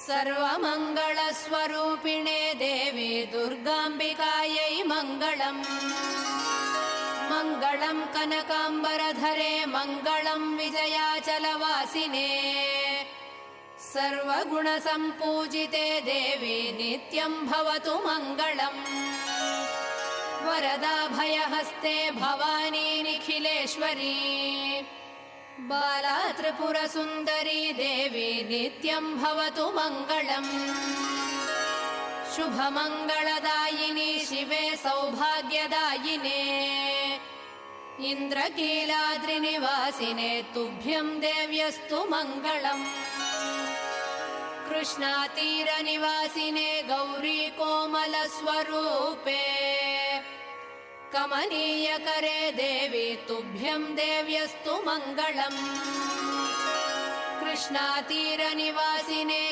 सर्वमङ्गलस्वरूपिणे देवी दुर्गाम्बिकायै मङ्गलम्। मङ्गलम् कनकाम्बरधरे मङ्गलम् विजयाचलवासिने सर्वगुणसम्पूजिते देवी नित्यम् भवतु मङ्गलम्। वरदाभयहस्ते भवानी निखिलेश्वरी बाला त्रिपुरसुन्दरी देवी नित्यम् भवतु मङ्गलम्। शुभमङ्गलदायिनी शिवे सौभाग्यदायिने इन्द्रकीलाद्रिनिवासिने तुभ्यम् देव्यस्तु मङ्गलम्। कृष्णातीरनिवासिने गौरी कोमलस्वरूपे कमनीयकरे देवी तुभ्यम् देव्यस्तु मङ्गलम्। कृष्णातीरनिवासिने